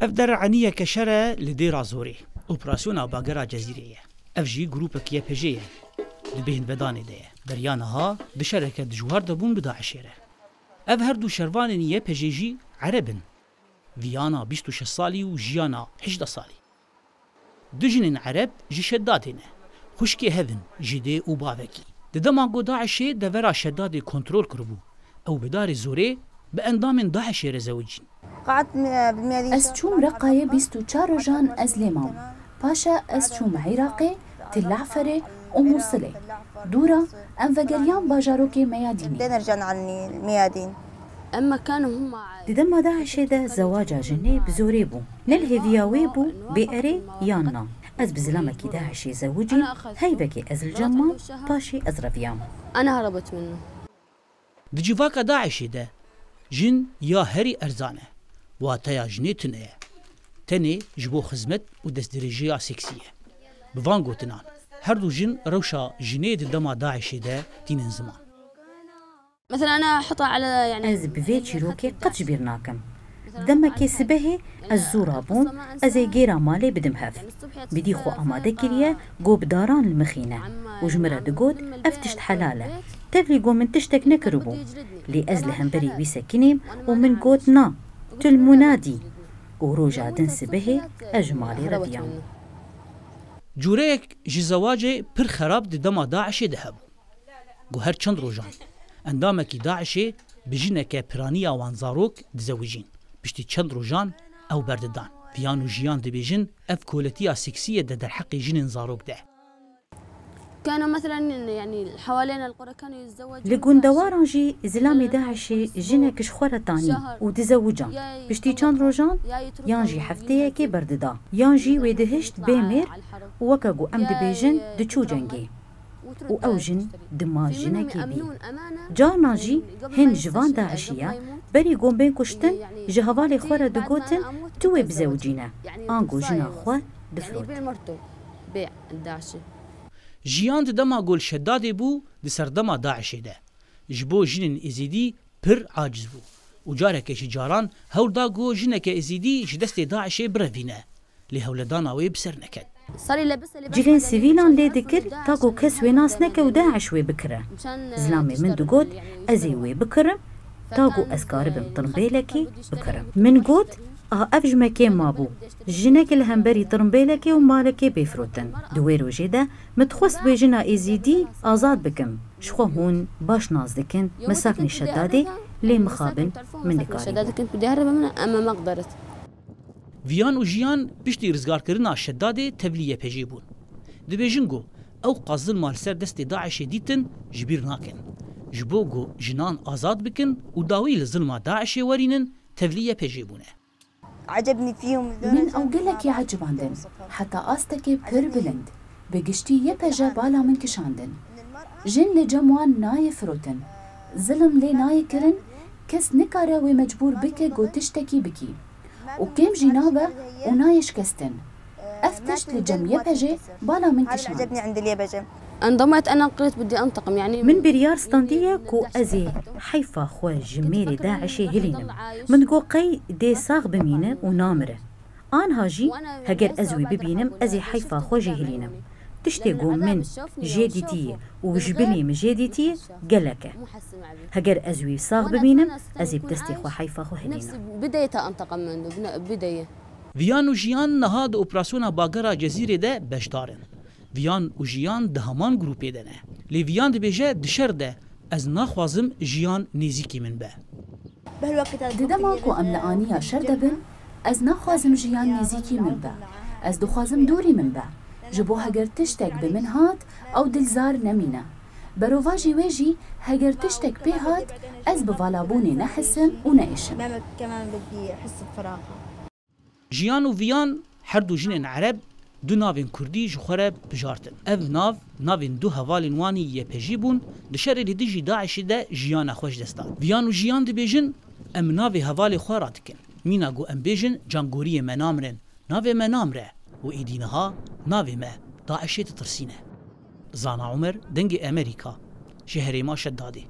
اف درعنیه کشره لدیرا زوری اپراسیون باگرا جزیره اف جی گروپ کیه پجیه لبین بدانه ده بریانها دشرکه دجوهر دبون بداعشیره اف هر دو شروان نیه پجیجی عربن ویانا 26 سالی و جیانا 18 سالی دجنین عرب جی شدادینه خوشکی هذن جده و باوکی ددما گو داعشی دورا شداد کنترول کربو او بدار زوره به اندام داعشی رزوجین از چوم رقای 24 روزان از لیمام پاشا از چوم عراقی تلعفره و موصله دورا ام وگریان باجاروکی میادینی نرجع عني الميادين اما كانوا هم ددما داعش ده زواجا جني بزوري بو نلهفياوي بو بئري يانا از بزلامكي داعش زوجي هيبكي از الجمام باشي از رفيام انا هربت منه دجواكا داعش ده جن يا هري ارزانه واتايا جنيتنه تني جبو خدمت و دستدرجيا سكسيه بفانغو تنان هر دو جن روشا جنيد دما داعش ده تين زمان مثلا انا احطها على يعني از بفيتشي روكي قد جبرناكم دمكي سبهي الزورابون از جيرا مالي بدمهف بدي خو اماده كريه جو بداران المخينه وجمره دقود افتشت حلاله تفلي جو من تشتك نكربو لي ازلهم بري ويسكنيم ومن قوتنا تلمنادي وروجا دنس به اجمالي ربيان جوريك جي زواجي پر خراب دما داعش دهب جو هر چند روجان اندامكي داعش بجينك برانيا وانزاروك دزوجين بشتي چند روجان او برددان فيانو جيان دبيجن اف كولتيا سكسيه در حق جين زاروك ده كانوا مثلا يعني حوالين القرى كانوا يتزوجون لقندواران جي زلامي داعش جنك شخورة تاني ودزوجان بشتي چند روجان يانجي حفتيه كي برددا يانجي ويدهشت بيمير وكاقو ام دبيجن دچو جنگي و اوجن دما جنكي بي جانا جي هن جوان داعشية بري قوم بين كشتن جهوالي خورا دقوتن توي بزوجينا آنقو جنا خوار دفروت بيع الداعشي جيان دما قول شدادي بو دسر دما داعشي ده جبو جنن ازيدي پر عاجز بو وجارك جاران هول دا قو جنك ازيدي جدستي داعشي برفينه لهولدان اوي بسر نكد جلين سيفيلان لي ذكر تاقو كس وناس نكا وداعش وي بكره زلامي من دقود ازي وي بكرم تاقو اسكاربم طرمبيلكي بكرم من قود افج مكين مابو جنك الهمبري طرمبيلكي ومالكي بيفروتن دويرو جيدا متخوست بيجنا ازيدي ازاد بكم شخو هون باش نازدكن مساكني شدادي لي مخابن من دكاري شدادي كنت بدي اهرب منها اما ما قدرت ویان و جیان پشتی رزگارکردنا شداده تبلیه پجی بون. دبیجن گو او قازل مال سر دست داعش دیتن جبیر ناکن. جبو گو جنان آزاد بکن و داوی لظلم داعش ورینن تبلیه پجی بونه. عجبني فيهم من اوقلك يعجباندن حتى آستكي بكر بلند بقشتي يبجا بالا من كشاندن جن لجموان ناي فروتن ظلم لي ناي كرن كس نكارا ومجبور بك جو تشتكي بكي وكيم جنابه ونايش كستن افتشت لجم يبجي بالا من كشان عجبني عند اليبجي انضميت انا قلت بدي انتقم يعني من بريار ستاندية كو ازي حيفا خو جميري داعشي هلينم من قو قي دي صاغ بمينه ونامره آن هاجي هجر ازوي ببينم ازي حيفا خو جي هلينم تشتيقو من جيديتي وجبلي من جيديتي قلك هجر ازوي صاغ بمينم ازي بدستي خو حيفا خو هلينم بديت انتقم منه بدايه ویان و جیان نهاد اپراسیون باگرا جزیره ده بشدارن. ویان و جیان ده همان گروپی دنه. لی ویان ده بیجه دشر ده از نخوازم جیان نزیکی من به. ددما کو املانیا شردبن از نخوازم جیان نزیکی من به. از دخوازم دوری من به. جبو هگر تشتک به من هات او دلزار نمینه. بروواجي ويجي هجر تشتك بهات از بفالابوني نحسن ونعيشن. كمان بدي احس بفراغ. جیان و ویان هر دو جنین عرب دو ناوین کردی جخوره بجارتن. اف ناوین دو هوالین وانی یه پجی بون دشر لیدی جی داعشی ده جیان خوش دستان. ویان و جیان دی بیجن ام ناوی هوالی خوارات کن. مینا گو ام بیجن جانگوری منامرن. ناوی منامره و ایدینها ناوی ما داعشی ترسینه. زانا عمر دنگ امریکا شهری ما شدادی.